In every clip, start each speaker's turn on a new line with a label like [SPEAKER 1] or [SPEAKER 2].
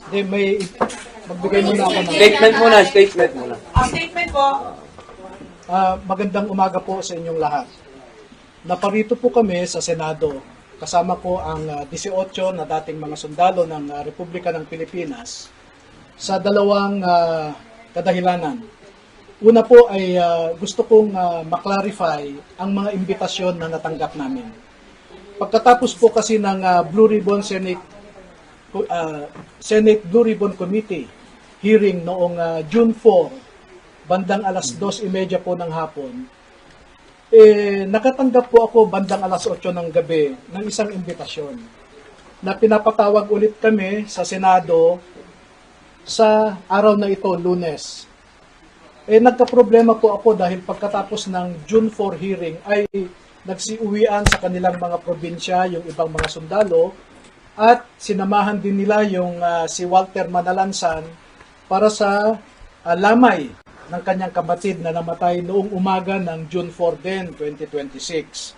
[SPEAKER 1] Hindi, magbigay muna ako ng
[SPEAKER 2] Statement muna.
[SPEAKER 3] Statement po.
[SPEAKER 1] magandang umaga po sa inyong lahat. Naparito po kami sa Senado. Kasama ko ang 18 na dating mga sundalo ng Republika ng Pilipinas sa dalawang kadahilanan. Una po ay gusto kong maklarify ang mga imbitasyon na natanggap namin. Pagkatapos po kasi ng Blue Ribbon Senate Blue Ribbon Committee hearing noong June 4, bandang alas 2:30 po ng hapon, nakatanggap po ako bandang alas 8 ng gabi ng isang imbitasyon na pinapatawag ulit kami sa Senado sa araw na ito, Lunes. Nagka-problema po ako dahil pagkatapos ng June 4 hearing ay nagsiuwian sa kanilang mga probinsya yung ibang mga sundalo at sinamahan din nila yung si Walter Manalansan para sa lamay ng kanyang kapatid na namatay noong umaga ng June 4 din, 2026.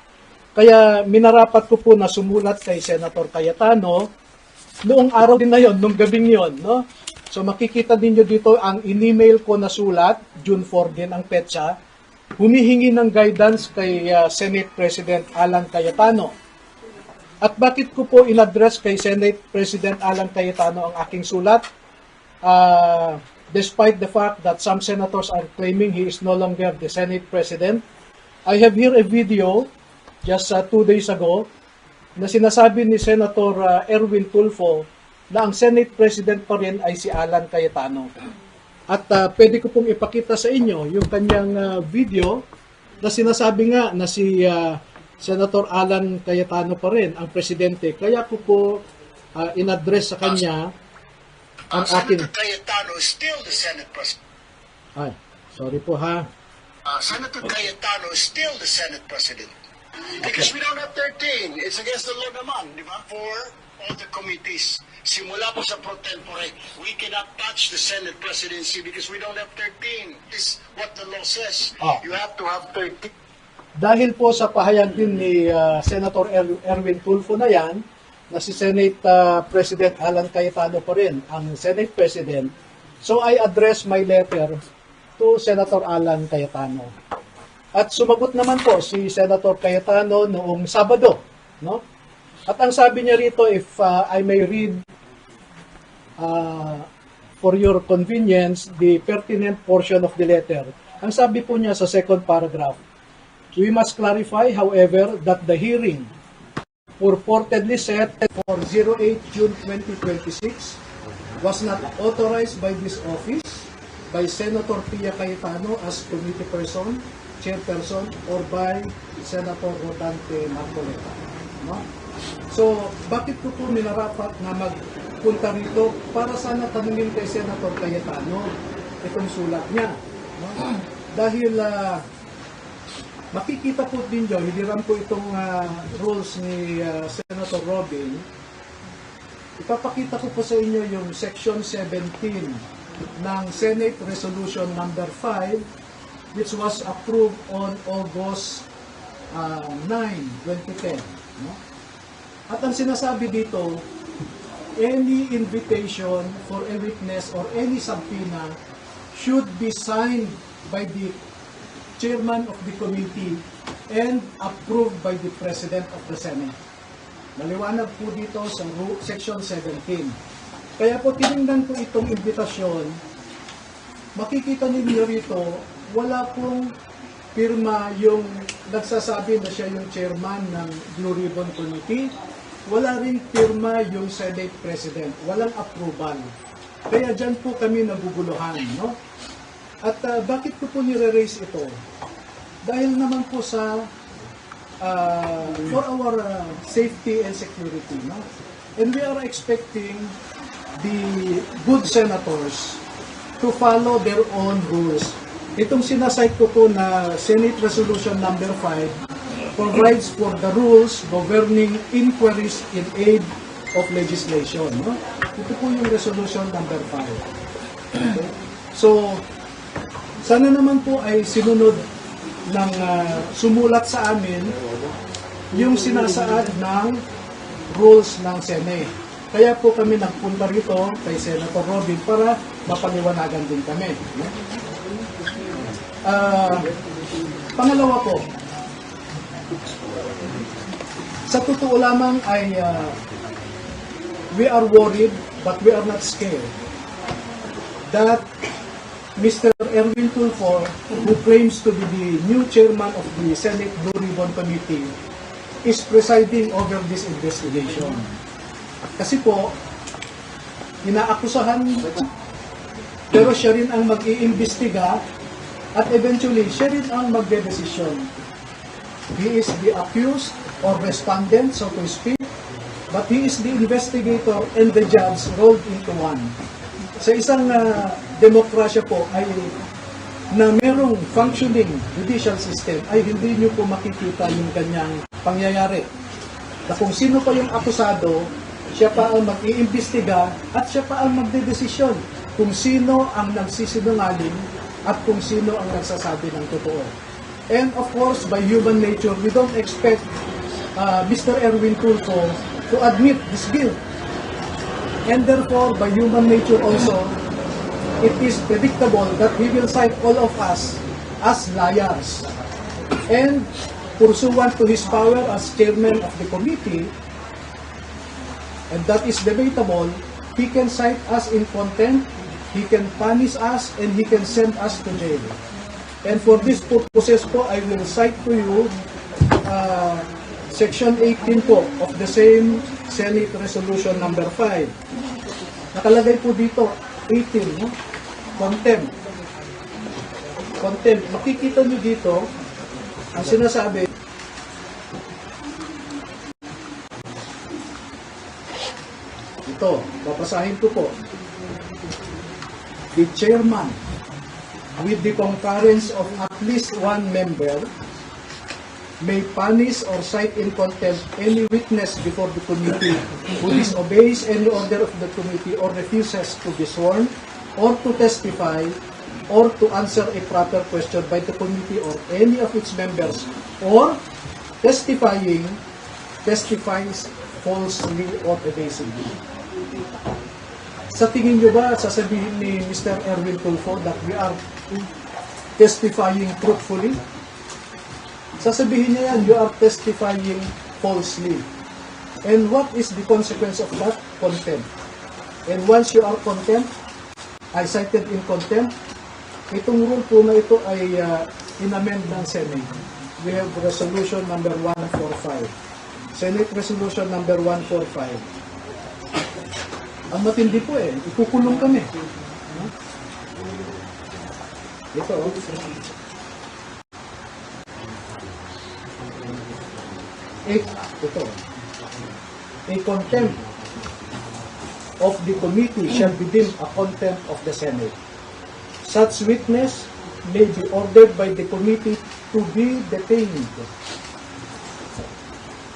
[SPEAKER 1] Kaya minarapat ko po na sumulat kay Senator Cayetano noong araw din na yon, noong gabing yon, no? So makikita ninyo dito ang in-email ko na sulat, June 4 din ang petsa, humihingi ng guidance kay Senate President Alan Cayetano. At bakit ko po in-address kay Senate President Alan Cayetano ang aking sulat? Despite the fact that some senators are claiming he is no longer the Senate President, I have here a video just 2 days ago na sinasabi ni Senator Erwin Tulfo na ang Senate President pa rin ay si Alan Cayetano. At pwede ko pong ipakita sa inyo yung kanyang video na sinasabi nga na si Senator Alan Cayetano pa rin ang presidente. Kaya ko po in-address sa kanya ang akin.
[SPEAKER 4] Senator Cayetano is still the Senate President.
[SPEAKER 1] Ay, sorry po ha.
[SPEAKER 4] Senator Cayetano is still the Senate President. Because we don't have 13. It's against the law naman, di ba? For all the committees. Simula po sa pro tempore, we cannot touch the Senate presidency because we don't have 13. This is what the law says. You have to have 13.
[SPEAKER 1] Dahil po sa pahayag din ni Senator Erwin Tulfo na yan, na si Senate President Alan Cayetano pa rin ang Senate President, so I address my letter to Senator Alan Cayetano. At sumagot naman po si Senator Cayetano noong Sabado, no? At ang sabi niya rito, if I may read for your convenience the pertinent portion of the letter. Ang sabi po niya sa second paragraph, we must clarify, however, that the hearing purportedly set for 08 June 2026 was not authorized by this office, by Senator Pia Cayetano as committee person, chairperson, or by Senator Rodante Marcoleta. No? So, bakit ko po minarapat na magpunta rito para sana tanungin kay Senator Cayetano itong sulat niya. No? Dahil makikita po din nyo, hiniram po itong rules ni Senator Robin. Ipapakita ko po sa inyo yung Section 17 ng Senate Resolution number 5 which was approved on August 9, 2010. No? At ang sinasabi dito, any invitation for a witness or any subpoena should be signed by the chairman of the committee and approved by the President of the Senate. Maliwanag po dito sa Section 17. Kaya po tinignan ko itong imbitasyon, makikita ninyo rito, wala pong pirma yung nagsasabi na siya yung chairman ng Blue Ribbon Committee, wala rin pirma yung Senate President, walang approval. Kaya dyan po kami naguguluhan, no? At bakit ko po nire-raise ito? Dahil naman po sa for our safety and security, no? And we are expecting the good senators to follow their own rules. Itong sinasite ko po na Senate Resolution number 5 provides for the rules governing inquiries in aid of legislation, no? Ito po yung resolution number 5. Okay? So, sana naman po ay sinunod ng sumulat sa amin yung sinasaad ng rules ng Senate. Kaya po kami nagpunta rito kay Senator Robin para mapaliwanagan din kami. Pangalawa po, sa totoo lamang ay we are worried but we are not scared that Mr. Erwin Tulfo, who claims to be the new chairman of the Senate Blue Ribbon Committee, is presiding over this investigation. Kasi po, inaakusahan, pero siya rin ang mag-iimbestiga at eventually siya rin ang magdedesisyon. He is the accused or respondent, so to speak, but he is the investigator and the judge rolled into one. Sa isang demokrasya po ay na merong functioning judicial system ay hindi nyo po makikita yung kanyang pangyayari. Na kung sino pa yung akusado, siya pa ang mag-iimbestiga at siya pa ang magdedesisyon kung sino ang nagsisinungaling at kung sino ang nagsasabi ng totoo. And of course, by human nature, we don't expect Mr. Erwin Tulfo to admit this guilt. And therefore, by human nature also, it is predictable that he will cite all of us as liars. And pursuant to his power as chairman of the committee, and that is debatable, he can cite us in contempt, he can punish us, and he can send us to jail. And for this purposes po, I will cite to you Section 18 po of the same Senate Resolution number 5. Nakalagay po dito, 18, no? Contempt. Contempt. Makikita nyo dito, ang sinasabi, ito, babasahin ko po. The chairman, with the concurrence of at least one member, may punish or cite in contempt any witness before the committee who disobeys any order of the committee or refuses to be sworn or to testify or to answer a proper question by the committee or any of its members or testifies falsely or evasively. Sa tingin nyo ba, sasabihin ni Mr. Erwin Tulfo that we are testifying truthfully? Sasabihin niya yan, you are testifying falsely. And what is the consequence of that? Contempt. And once you are contempt, I cited in contempt, itong rule po na ito ay inamend ng Senate. We have resolution number 145. Senate resolution number 145. Ang matindi po ikukulong kami. Ito, ito. A contempt of the committee shall be deemed a contempt of the Senate. Such witness may be ordered by the committee to be detained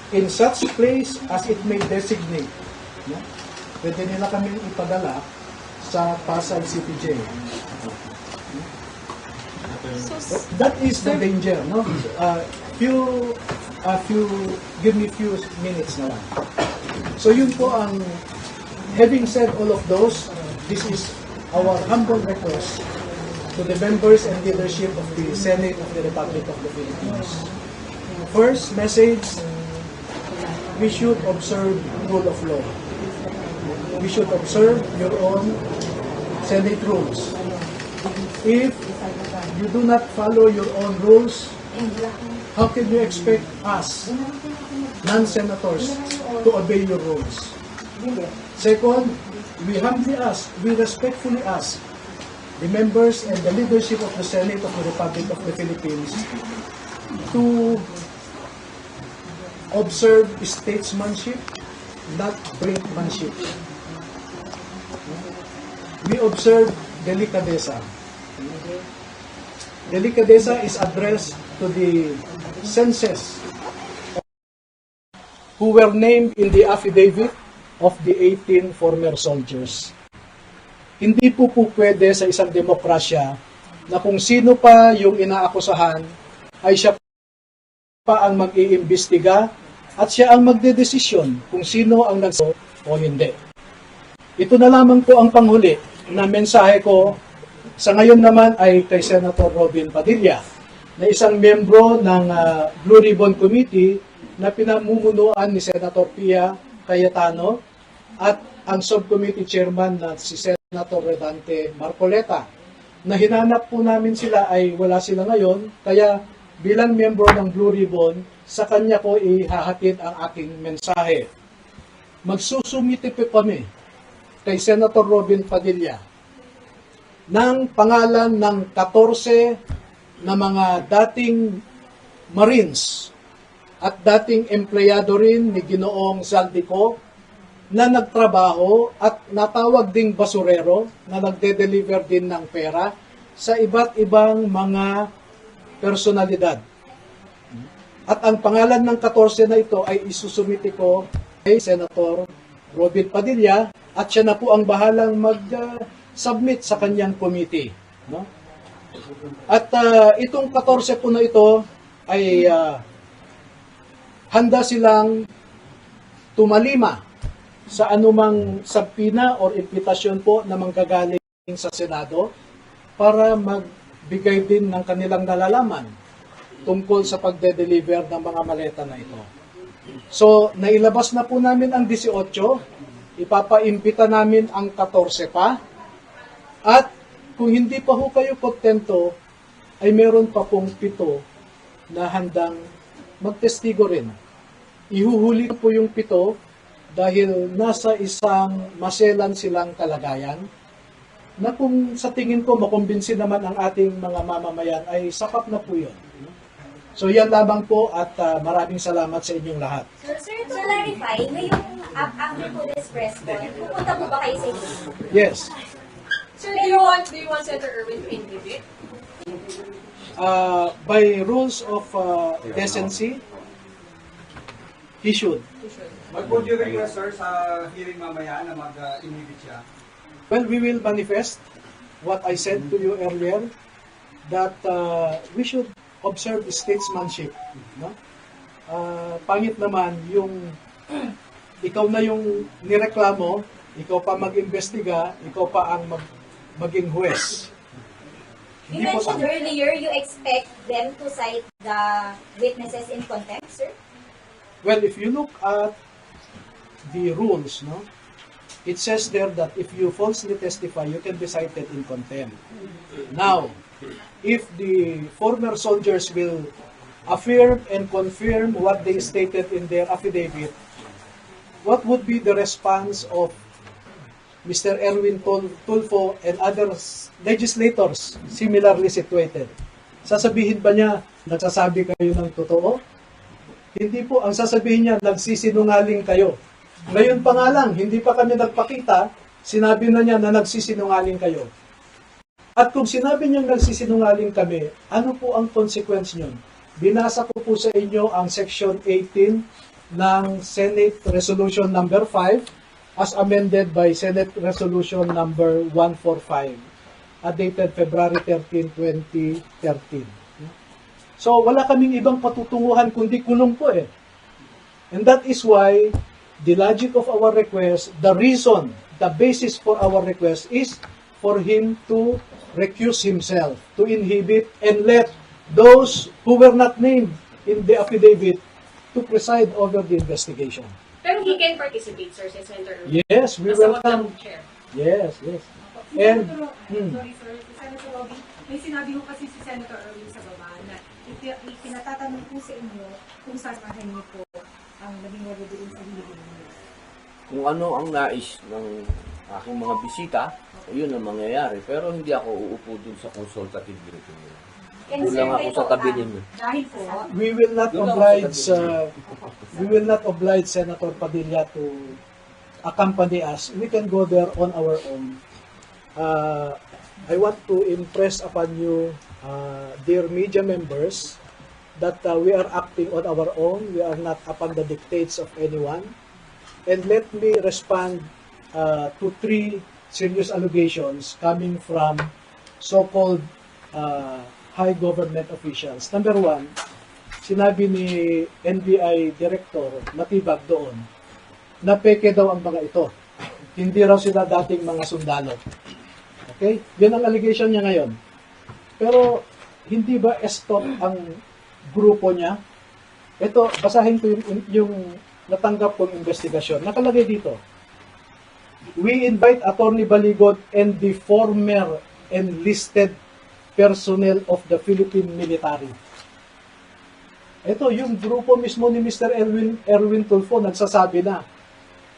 [SPEAKER 1] in such place as it may designate. No? Pwede nila kaming ipadala sa Pasay City Jail. That is the danger, no? Give me few minutes na lang. So yun po ang, having said all of those, this is our humble request to the members and leadership of the Senate of the Republic of the Philippines. First message, we should observe rule of law. We should observe your own Senate rules. If you do not follow your own rules, how can you expect us, non-senators, to obey your rules? Second, we humbly ask, we respectfully ask the members and the leadership of the Senate of the Republic of the Philippines to observe statesmanship, not brinkmanship. We observe delicadeza. Delicadeza is addressed to the census who were named in the affidavit of the 18 former soldiers. Hindi po pwede sa isang demokrasya na kung sino pa yung inaakusahan ay siya pa ang mag-iimbestiga at siya ang magdedesisyon kung sino ang o hindi. Ito na lamang po ang panghuli na mensahe ko sa ngayon naman ay kay Senator Robin Padilla, na isang membro ng Blue Ribbon Committee na pinamumunuan ni Senator Pia Cayetano at ang subcommittee chairman na si Senator Redante Marcoleta. Na hinanap po namin sila ay wala sila ngayon, kaya bilang membro ng Blue Ribbon, sa kanya ko ihahatid ang aking mensahe. Magsusumite po kami kay Senator Robin Padilla ng pangalan ng 14 na mga dating Marines at dating empleyado rin ni Ginoong Zaldico na nagtrabaho at natawag ding basurero na nagde-deliver din ng pera sa iba't ibang mga personalidad. At ang pangalan ng 14 na ito ay isusumiti ko kay Senator Robin Padilla at siya na po ang bahalang mag-submit sa kanyang committee. No? At itong 14 po na ito ay handa silang tumalima sa anumang sabpina o impitasyon po na manggagaling sa Senado para magbigay din ng kanilang nalalaman tungkol sa pagde-deliver ng mga maleta na ito. So, nailabas na po namin ang 18, ipapaimbita namin ang 14 pa, at kung hindi pa ho kayo kontento, ay meron pa pong 7 na handang magtestigo rin. Ihuhuli po yung 7 dahil nasa isang maselan silang kalagayan na kung sa tingin ko makumbinsi naman ang ating mga mamamayan ay sapat na po yun. So yan lamang po at maraming salamat sa inyong lahat.
[SPEAKER 2] Sir, to clarify, ngayong after po this press con, pupunta po ba kayo sa inyo?
[SPEAKER 1] Yes.
[SPEAKER 3] Sir, do you want Senator Erwin to inhibit?
[SPEAKER 1] By rules of decency, he should.
[SPEAKER 5] Mag-would you request, sir, sa hearing mamaya na mag-inhibit siya?
[SPEAKER 1] Well, we will manifest what I said to you earlier, that we should observe statesmanship. No? Pangit naman yung ikaw na yung nireklamo, ikaw pa mag-imbestiga, ikaw pa ang maging huwes.
[SPEAKER 2] You mentioned earlier you expect them to cite the witnesses in contempt, sir?
[SPEAKER 1] Well, if you look at the rules, no, it says there that if you falsely testify, you can be cited in contempt. Now, if the former soldiers will affirm and confirm what they stated in their affidavit, what would be the response of Mr. Erwin Tulfo and other legislators similarly situated? Sasabihin ba niya, nagsasabi kayo ng totoo? Hindi po, ang sasabihin niya, nagsisinungaling kayo. Ngayon pa nga lang, hindi pa kami nagpakita, sinabi na niya na nagsisinungaling kayo. At kung sinabi niyang nagsisinungaling kami, ano po ang consequence niyon? Binasa ko po sa inyo ang Section 18 ng Senate Resolution number 5 as amended by Senate Resolution number 145 dated February 13, 2013. So wala kaming ibang patutunguhan kundi kulong po eh. And that is why the logic of our request, the reason, the basis for our request is for him to recuse himself, to inhibit and let those who were not named in the affidavit to preside over the investigation.
[SPEAKER 3] Pero he can participate, sir, si Senator Erwin.
[SPEAKER 1] Yes, we
[SPEAKER 3] As a
[SPEAKER 1] welcome.
[SPEAKER 3] chair.
[SPEAKER 1] Yes, yes. And,
[SPEAKER 6] Sorry sir, Senator Robby, may sinabi ko kasi si Senator Erwin sa baba na pinatatanong po sa inyo kung sasamahan niyo po ang naging wabudulong sa hiligin niyo.
[SPEAKER 7] Kung ano ang nais ng aking mga bisita, yun ang mangyayari. Pero hindi ako uupo dun sa consultative meeting.
[SPEAKER 2] And
[SPEAKER 7] Doon
[SPEAKER 2] sir,
[SPEAKER 7] lang ako
[SPEAKER 2] kayo
[SPEAKER 7] sa
[SPEAKER 2] po,
[SPEAKER 7] tabi ninyo.
[SPEAKER 6] Dahil po,
[SPEAKER 1] we will not oblige Senator Padilla to accompany us. We can go there on our own. I want to impress upon you, dear media members, that we are acting on our own. We are not upon the dictates of anyone. And let me respond to 3 serious allegations coming from so-called high government officials. Number 1, sinabi ni NBI Director Matibag doon na peke daw ang mga ito. Hindi raw sila dating mga sundalo. Okay? Yan ang allegation niya ngayon. Pero, hindi ba escort ang grupo niya? Ito, basahin ko yung natanggap kong investigasyon. Nakalagay dito, we invite Attorney Baligot and the former enlisted personnel of the Philippine military. Ito, yung grupo mismo ni Mr. Erwin Tulfo nagsasabi na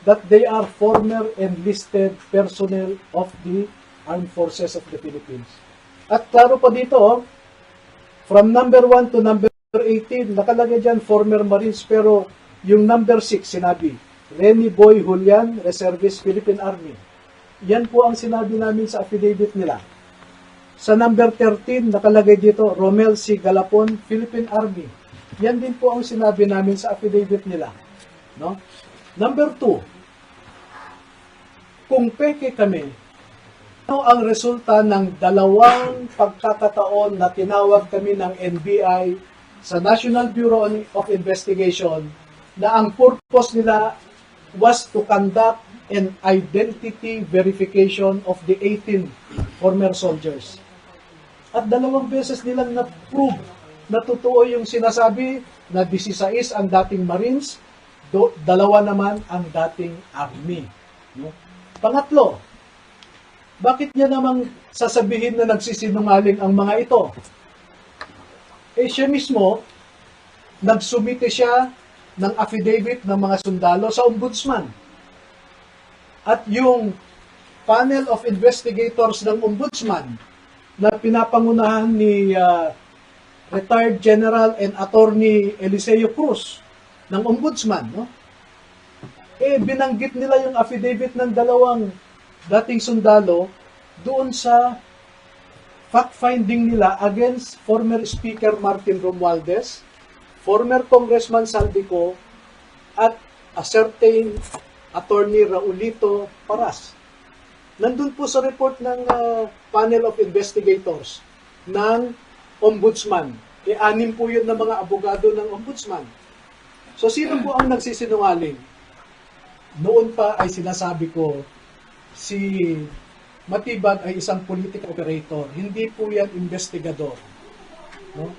[SPEAKER 1] that they are former enlisted personnel of the Armed Forces of the Philippines. At klaro pa dito, from number 1 to number 18, nakalagay dyan former Marines, pero yung number 6 sinabi, Renny Boy Julian, Reservist Philippine Army. Yan po ang sinabi namin sa affidavit nila. Sa number 13, nakalagay dito, Romel C. Galapon, Philippine Army. Yan din po ang sinabi namin sa affidavit nila. No? Number 2, kung peke kami, ano ang resulta ng dalawang pagkakataon na tinawag kami ng NBI sa National Bureau of Investigation na ang purpose nila was to conduct an identity verification of the 18 former soldiers. At dalawang beses nilang na-prove na totoo yung sinasabi na 16 ang dating Marines, dalawa naman ang dating Army. No? Pangatlo, bakit niya namang sasabihin na nagsisinungaling ang mga ito? Eh siya mismo, nagsumite siya ng affidavit ng mga sundalo sa ombudsman. At yung panel of investigators ng ombudsman na pinapangunahan ni retired General and Attorney Eliseo Cruz ng ombudsman, no? Eh binanggit nila yung affidavit ng dalawang dating sundalo doon sa fact-finding nila against former Speaker Martin Romualdez, former Congressman Saldico, at a certain Attorney Raulito Paras. Nandun po sa report ng panel of investigators ng ombudsman. E-anim po yun ng mga abogado ng ombudsman. So, sino po ang nagsisinungaling? Noon pa ay sinasabi ko, si Matibag ay isang political operator. Hindi po yan investigador. No?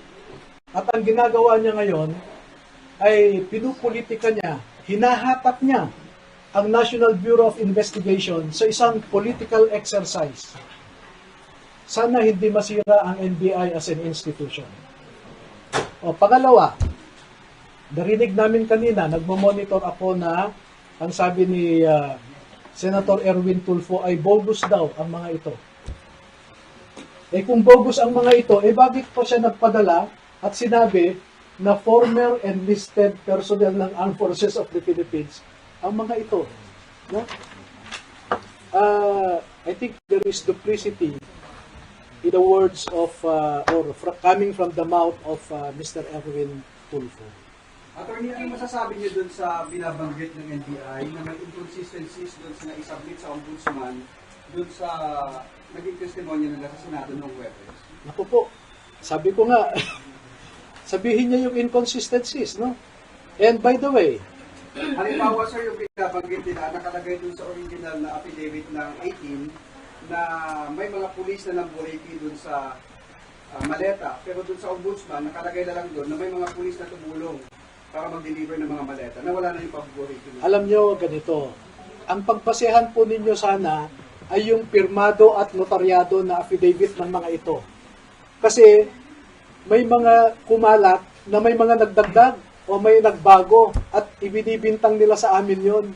[SPEAKER 1] At ang ginagawa niya ngayon ay pinupolitika niya, hinahatak niya ang National Bureau of Investigation sa isang political exercise. Sana hindi masira ang NBI as an institution. O, pangalawa, narinig namin kanina, nagmo-monitor ako na ang sabi ni Senator Erwin Tulfo ay bogus daw ang mga ito. Eh kung bogus ang mga ito, eh bakit pa siya nagpadala at sinabi na former enlisted personnel ng Armed Forces of the Philippines ang mga ito. No? I think there is duplicity in the words of, coming from the mouth of Mr. Erwin Tulfo.
[SPEAKER 5] Attorney, ano masasabi niyo dun sa binabanggit ng NBI na may inconsistencies dun sa na-submit sa ombudsman dun sa naging testimonya nila sa Senado noong Webes?
[SPEAKER 1] Naku po, sabi ko nga, sabihin niya yung inconsistencies, no? And by the way,
[SPEAKER 5] halimbawa sir, yung binabanggit nila, nakalagay dun sa original na affidavit ng 18 na may mga pulis na namburiki dun sa maleta, pero dun sa ombudsman, nakalagay na lang dun na may mga pulis na tumulong para mag-deliver ng mga maleta, na wala na yung pamburiki.
[SPEAKER 1] alam nyo, ganito, ang pagpasehan po ninyo sana ay yung pirmado at notaryado na affidavit ng mga ito. Kasi may mga kumalat na may mga nagdagdag o may nagbago at ibinibintang nila sa amin yon.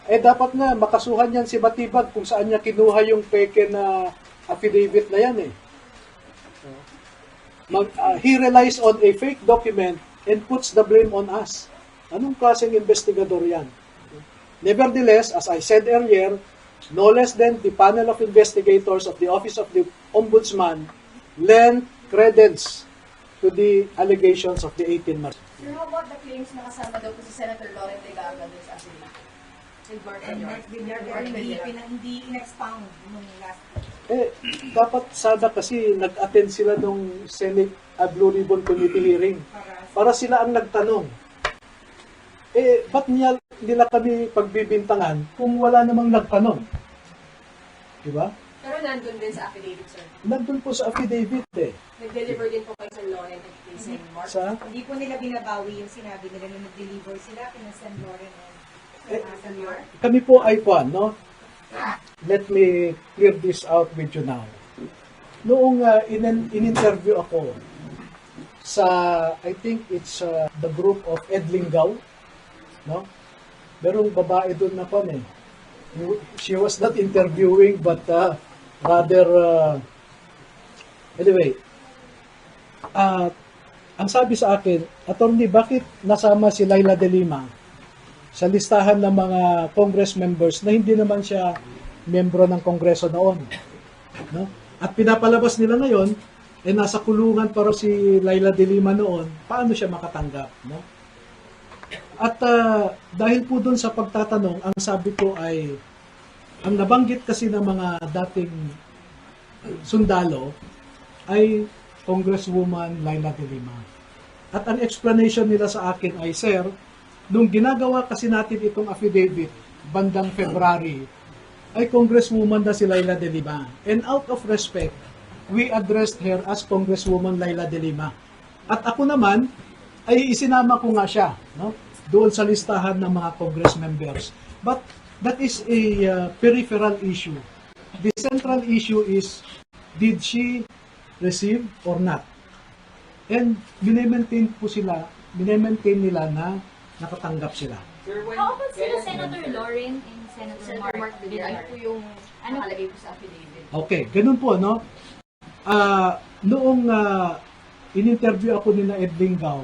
[SPEAKER 1] Eh dapat na makasuhan yan si Matibag kung saan niya kinuha yung peke na affidavit na yan eh. He relies on a fake document and puts the blame on us. Anong klaseng investigador yan? Nevertheless, as I said earlier, no less than the panel of investigators of the Office of the Ombudsman lend credence to the allegations of the 18 March.
[SPEAKER 3] Sir, how about the claims na kasama daw po si Senator Lauren Legarda dun sa Asila? With Mark Villar.
[SPEAKER 6] Hindi in-expound nung last
[SPEAKER 1] Dapat sana kasi nag-attend sila nung Senate Blue Ribbon Committee hearing para sila ang nagtanong. ba't nila kami pagbibintangan kung wala namang nagtanong? Diba?
[SPEAKER 3] Pero nandun din sa affidavit, sir.
[SPEAKER 1] Nandun po sa affidavit eh.
[SPEAKER 3] Nag-deliver din po kay Sir Lauren at kay Sir Mark.
[SPEAKER 1] Sa,
[SPEAKER 6] Hindi po nila binabawi yung sinabi nila na nag-deliver sila kina San Loren and San Mark.
[SPEAKER 1] kami po ay kwan, no? Let me clear this out with you now. Noong in-interview ako sa, I think it's the group of Ed Lingaw, no? Merong babae doon na kwan eh. She was not interviewing but rather anyway, ang sabi sa akin, Attorney, bakit nasama si Laila de Lima sa listahan ng mga Congress members na hindi naman siya miyembro ng Kongreso noon? No? At pinapalabas nila ngayon, nasa kulungan para si Laila de Lima noon, paano siya makatanggap? No? At dahil po doon sa pagtatanong, ang sabi ko ay, ang nabanggit kasi ng mga dating sundalo ay Congresswoman Laila de Lima. At ang explanation nila sa akin ay, Sir, nung ginagawa kasi natin itong affidavit bandang February, ay Congresswoman na si Laila de Lima. And out of respect, we addressed her as Congresswoman Laila de Lima. At ako naman, ay isinama ko nga siya, no? Doon sa listahan ng mga Congress members. But that is a peripheral issue. The central issue is, did she receive or not? And minemaintain nila na nakatanggap sila.
[SPEAKER 2] How about sila Senator Lauren and Senator
[SPEAKER 3] Senator Mark Villar, ano po yung
[SPEAKER 2] Ano?
[SPEAKER 3] nakalagay po sa affidavit?
[SPEAKER 1] Okay, ganun po, no? Noong in-interview ako ni na Ed Lingaw,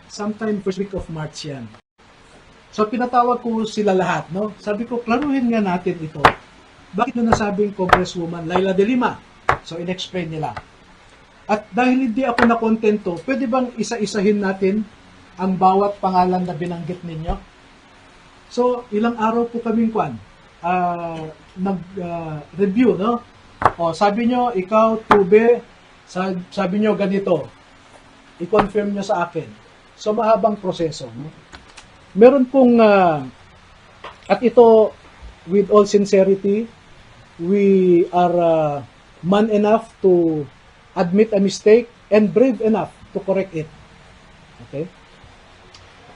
[SPEAKER 1] sometime first week of March yan. So, pinatawag ko sila lahat, no? Sabi ko, klaruhin nga natin ito. Bakit na nasabing Congresswoman Laila de Lima? So, in-explain nila. At dahil hindi ako nakontento, pwede bang isa-isahin natin ang bawat pangalan na binanggit ninyo? So, ilang araw po kaming nag-review, no? O, sabi nyo, ikaw, Tube, sabi nyo ganito. I-confirm nyo sa akin. So, mahabang proseso, no? Meron pong, at ito, with all sincerity, we are man enough to admit a mistake and brave enough to correct it. Okay?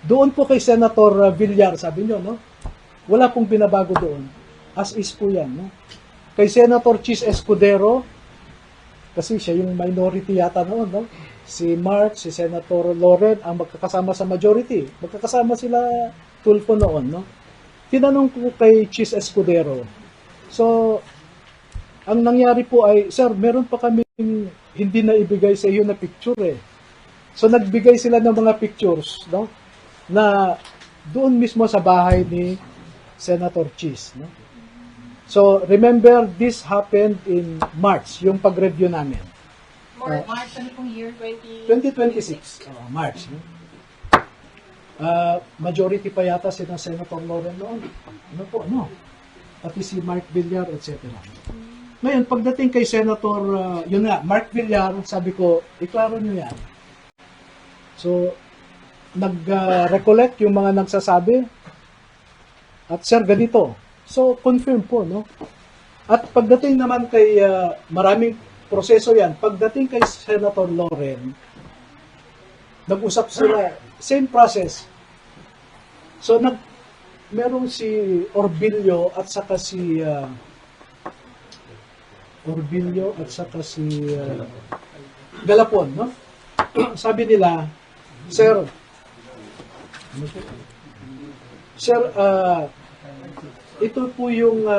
[SPEAKER 1] Doon po kay Senator Villar, sabi nyo, no? Wala pong binabago doon. As is po yan, no? Kay Senator Chis Escudero, kasi siya yung minority yata noon, no? Si Mark, si Senator Lauren, ang magkakasama sa majority. Magkakasama sila Tulfo noon, no? Tinanong ko kay Chis Escudero. So, ang nangyari po ay, Sir, meron pa kaming hindi na ibigay sa iyo na picture eh. So, nagbigay sila ng mga pictures, no? Na doon mismo sa bahay ni Senator Chis, no? So, remember, this happened in March, yung pag-review namin.
[SPEAKER 3] March, ano pong year?
[SPEAKER 1] 2026, March. No? Majority pa yata si Senator Lauren noon. Ano po, no? Pati si Mark Villar, etc. Ngayon, pagdating kay Senator, yun nga, Mark Villar, sabi ko, iklaro nyo yan. So, nag-recollect yung mga nagsasabi. At sir, ganito. So, confirm po, no? At pagdating naman kay, maraming proseso yan, pagdating kay Senator Lauren, nag-usap sila, same process. So, merong si Orbilio at saka si Galapon, no? Sabi nila, Sir, ito po yung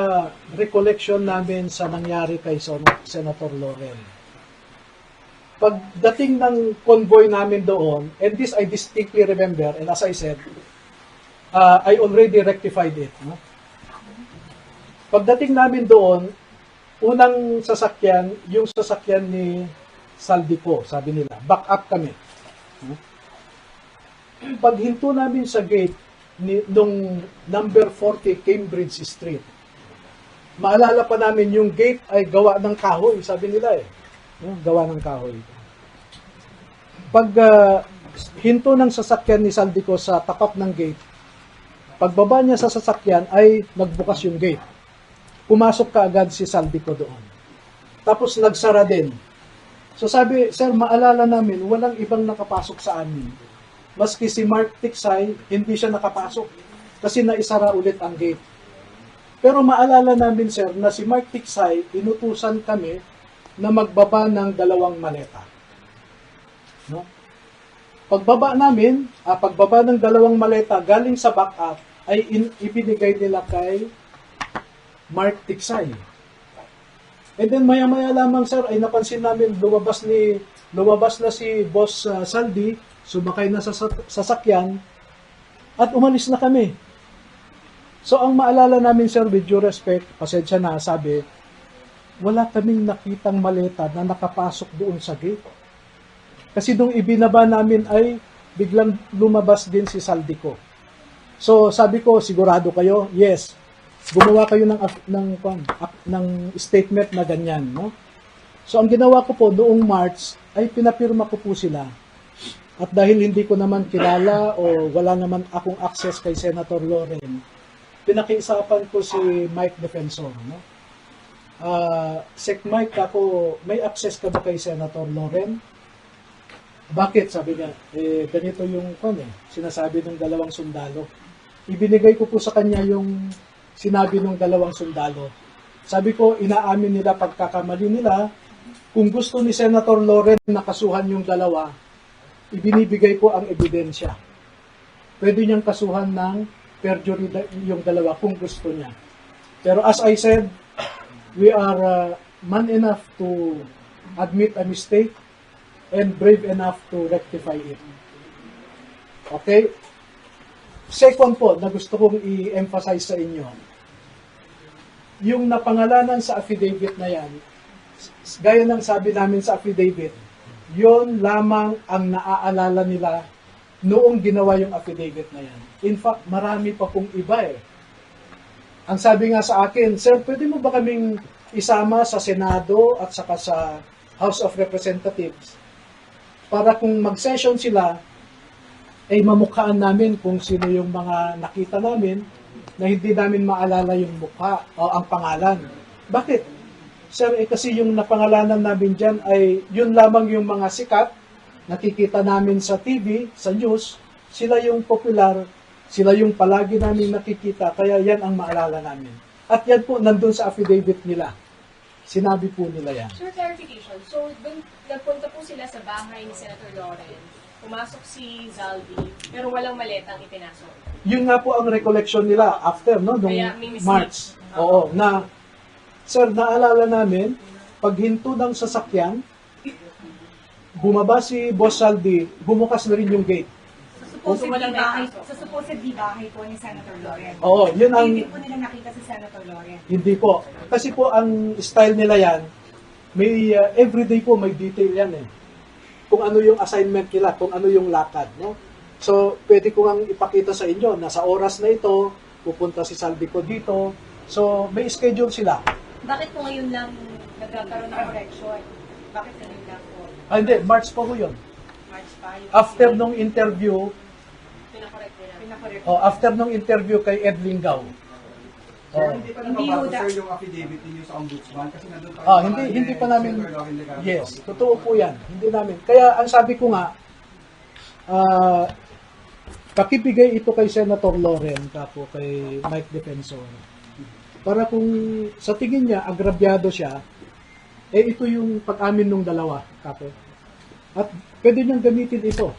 [SPEAKER 1] recollection namin sa nangyari kay Senator Lauren. Pagdating ng convoy namin doon, and this I distinctly remember, and as I said, I already rectified it. No? Pagdating namin doon, unang sasakyan, yung sasakyan ni Saldico, sabi nila, back up kami. No? Paghinto namin sa gate, nung number 40 Cambridge Street. Maalala pa namin yung gate ay gawa ng kahoy, sabi nila eh. Gawa ng kahoy. Pag hinto ng sasakyan ni Saldico sa tapat ng gate, Pagbaba niya sa sasakyan ay nagbukas yung gate. Pumasok ka agad si Saldico doon. Tapos nagsara din. So sabi, sir, maalala namin, walang ibang nakapasok sa amin. Maski si Mark Tiksay, hindi siya nakapasok kasi naisara ulit ang gate. Pero maalala namin, sir, na si Mark Tiksay, inutusan kami na magbaba ng 2 maleta. No? Pagbaba ng 2 maleta galing sa backup ay ibinigay nila kay Mark Tiksay. And then maya-maya lamang, sir, ay napansin namin lumabas na si Boss Saldi, sumakay na sa sasakyan at umalis na kami. So ang maalala namin, sir, with due respect, pasensya na, sabi, wala kaming nakitang maleta na nakapasok doon sa gate. Kasi nung ibinaba namin ay biglang lumabas din si Saldico. So sabi ko, sigurado kayo? Yes. Gumawa kayo ng statement na ganyan, no? So ang ginawa ko po noong March ay pinapirma ko po sila. At dahil hindi ko naman kilala o wala naman akong access kay Senator Loren, pinakiusapan ko si Mike Defensor, no? Sec Mike, ako, may access ka ba kay Senator Loren? Bakit? Sabi niya, ganito yung sinasabi ng 2 sundalo. Ibinigay ko po sa kanya yung sinabi ng 2 sundalo. Sabi ko, inaamin nila pagkakamali nila. Kung gusto ni Senator Loren na kasuhan yung 2, ibinibigay ko ang ebidensya. Pwede niyang kasuhan ng perjury yung 2 kung gusto niya. Pero as I said, we are man enough to admit a mistake and brave enough to rectify it. Okay? Second po, na gusto kong i-emphasize sa inyo, yung napangalanan sa affidavit na yan, gaya ng sabi namin sa affidavit, yon lamang ang naaalala nila noong ginawa yung affidavit na yan. In fact, marami pa pong iba eh. Ang sabi nga sa akin, sir, pwede mo ba kaming isama sa Senado at saka sa House of Representatives para kung mag-session sila, ay mamukhaan namin kung sino yung mga nakita namin na hindi namin maalala yung mukha o ang pangalan. Bakit? Sir, kasi yung napangalanan namin dyan ay yun lamang yung mga sikat, nakikita namin sa TV, sa news, sila yung popular, sila yung palagi namin nakikita, kaya yan ang maalala namin. At yan po, nandun sa affidavit nila. Sinabi po nila yan.
[SPEAKER 3] Sir, clarification. So, dun, nagpunta po sila sa bahay ni Senator Loren. Pumasok si Zaldi, pero walang maletang ipinasok.
[SPEAKER 1] Yun nga po ang recollection nila after, no? Nung
[SPEAKER 3] Kaya may mistake.
[SPEAKER 1] March. Oo, na, sir, naalala namin, paghinto ng sasakyan, bumaba si Boss Saldi, bumukas na rin yung gate.
[SPEAKER 6] Sa supposedly bahay po ni Senator Loren.
[SPEAKER 1] Oo, yun ang...
[SPEAKER 6] Hindi po nila nakita si Senator Loren.
[SPEAKER 1] Hindi po. Kasi po, ang style nila yan, may everyday po may detail yan eh. Kung ano yung assignment nila, kung ano yung lakad, no? So, pwede ko ang ipakita sa inyo na sa oras na ito, pupunta si Saldico dito. So, may schedule sila.
[SPEAKER 6] Bakit po ngayon lang nagkakaroon ng correction? Bakit ngayon lang po?
[SPEAKER 1] Hindi, March pa po yun.
[SPEAKER 6] March pa yung...
[SPEAKER 1] After nung interview,
[SPEAKER 3] Pinakorek nila.
[SPEAKER 6] Pinakorrect.
[SPEAKER 1] after nung interview kay Ed Lingaw.
[SPEAKER 5] Sir, hindi pa
[SPEAKER 6] Hindi
[SPEAKER 5] nababasa,
[SPEAKER 6] ho
[SPEAKER 5] sir, yung affidavit ninyo sa ombudsman kasi nandun pa
[SPEAKER 1] Hindi pa namin,
[SPEAKER 5] Senator Loren Legarreta.
[SPEAKER 1] yes, totoo po yan. Hindi namin. Kaya ang sabi ko nga, pakibigay ito kay Senator Loren, kapo kay Mike Defensor. Para kung sa tingin niya, agrabyado siya, ito yung pag-amin ng 2, kapo. At pwede niyang gamitin ito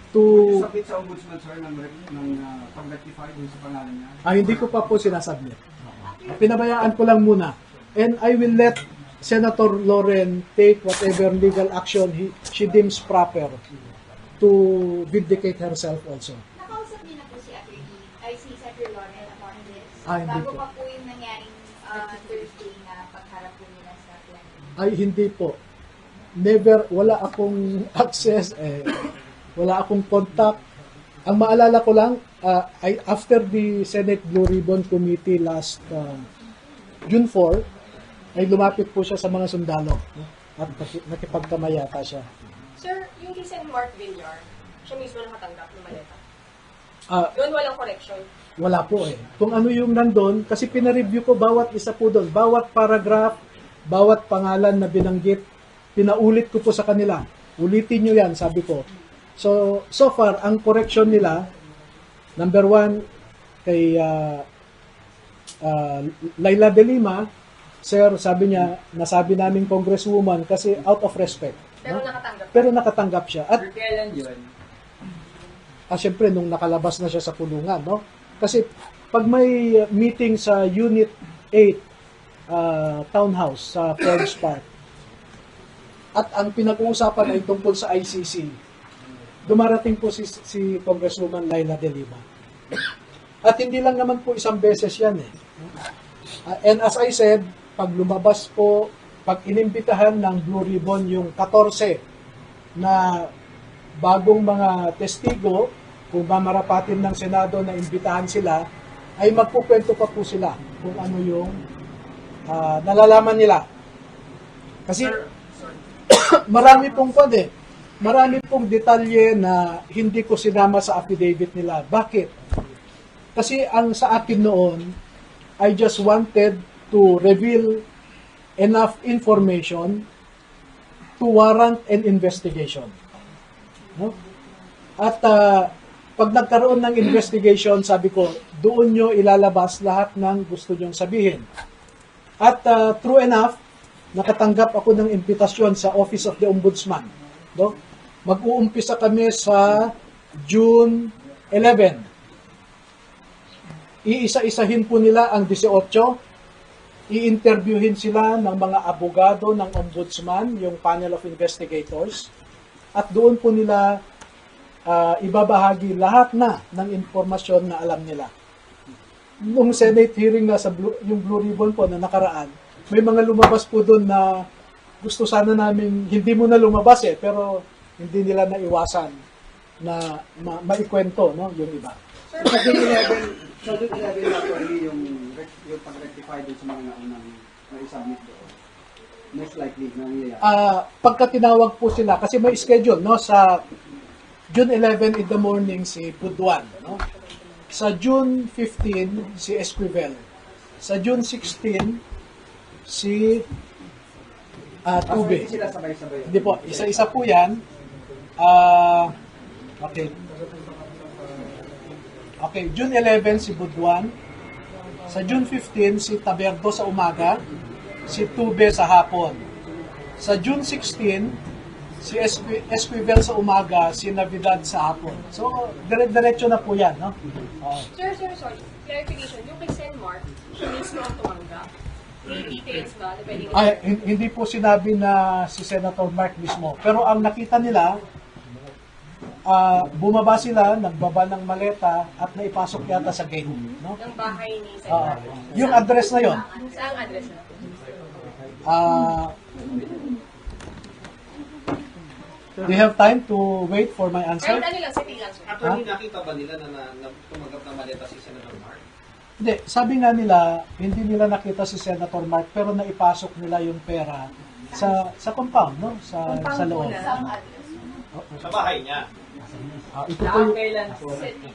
[SPEAKER 1] to...
[SPEAKER 5] Submit sa ombudsman, sir, ng pag-rectify dun sa pangalan niya.
[SPEAKER 1] hindi ko pa po sinasubmit. Pinabayaan ko lang muna. And I will let Senator Loren take whatever legal action she deems proper to vindicate herself also.
[SPEAKER 2] Nakausap niyo na po si Senator Loren upon this.
[SPEAKER 1] Hindi
[SPEAKER 2] Bago
[SPEAKER 1] po.
[SPEAKER 2] pa po yung nangyaring Thursday na pagharap po nila sa plan.
[SPEAKER 1] Ay, hindi po. Never, wala akong access, wala akong contact. Ang maalala ko lang, after the Senate Blue Ribbon Committee last June 4, ay lumapit po siya sa mga sundalo. No? At nakipagkamayata siya.
[SPEAKER 3] Sir, yung kay Sen. Mark Villar, siya mismo nakatanggap ng maleta.
[SPEAKER 1] Ah,
[SPEAKER 3] Doon walang correction.
[SPEAKER 1] wala po eh. Kung ano yung nandun, kasi pinareview ko bawat isa po doon, bawat paragraph, bawat pangalan na binanggit, pinaulit ko po sa kanila. Ulitin nyo yan, sabi ko. So far, ang correction nila, number 1, kay Laila de Lima, sir, sabi niya, nasabi namin congresswoman kasi out of respect.
[SPEAKER 3] Pero
[SPEAKER 1] no?
[SPEAKER 3] nakatanggap.
[SPEAKER 1] Pero nakatanggap siya. At
[SPEAKER 5] Kailan yun?
[SPEAKER 1] syempre, nung nakalabas na siya sa pulungan, no? Kasi, pag may meeting sa Unit 8 Townhouse sa Friends Park, at ang pinag-uusapan ay tungkol sa ICC, dumarating po si Congresswoman Laila de Lima. At hindi lang naman po isang beses yan eh. And as I said, pag lumabas po, pag inimbitahan ng Blue Ribbon yung 14 na bagong mga testigo, kung mamarapatin ng Senado na imbitahan sila, ay magpukwento pa po sila kung ano yung nalalaman nila. Kasi marami pong marami pong detalye na hindi ko sinama sa affidavit nila. Bakit? Kasi ang sa akin noon, I just wanted to reveal enough information to warrant an investigation. No? At pag nagkaroon ng investigation, sabi ko, doon nyo ilalabas lahat ng gusto nyong sabihin. At true enough, nakatanggap ako ng imbitasyon sa Office of the Ombudsman. No? Mag-uumpisa kami sa June 11. Iisa-isahin po nila ang 18. I-interviewin sila ng mga abogado ng Ombudsman, yung panel of investigators. At doon po nila ibabahagi lahat na ng impormasyon na alam nila. Nung Senate hearing na yung Blue Ribbon po na nakaraan, may mga lumabas po doon na gusto sana namin, hindi mo na lumabas eh, pero hindi nila naiwasan na maikwento, no, yung iba.
[SPEAKER 5] Sir, sa June 11 na po yung pag-rectify doon sa mga naunang na-submit doon. Most likely, nangyayari.
[SPEAKER 1] Pagka tinawag po sila, kasi may schedule, no, sa June 11 in the morning si Buduan, no? Sa June 15 si Esquivel. Sa June 16 si Tube.
[SPEAKER 5] Hindi sila sabay-sabay.
[SPEAKER 1] Hindi po, isa-isa po 'yan. Okay. Okay, June 11 si Buduan. Sa June 15 si Taberdo sa umaga, si Tube sa hapon. Sa June 16 si Esquivel sa umaga, si Navidad sa hapon. So, diretso na po yan, no?
[SPEAKER 3] Sir, sorry. Clarification. Yung kay Senmark, siya mismo ang tumanggap. May details ba na pwede
[SPEAKER 1] Hindi po sinabi na si Senator Mark mismo. Pero ang nakita nila, bumaba sila, nagbaba ng maleta, at naipasok yata sa gate. No?
[SPEAKER 3] ng bahay ni Senmark?
[SPEAKER 1] Yung address na yon.
[SPEAKER 3] Saang address na?
[SPEAKER 1] Do you have time to wait for my answer?
[SPEAKER 3] Kahit ano lang, city lang, sir.
[SPEAKER 8] Actually, nakita ba nila na tumanggap ng maleta si Senator Mark?
[SPEAKER 1] Hindi, sabi nga nila, hindi nila nakita si Senator Mark, pero naipasok nila yung pera sa compound, no? Sa loob.
[SPEAKER 8] Sa bahay niya.
[SPEAKER 1] Ito po yung,
[SPEAKER 3] Kailan? City.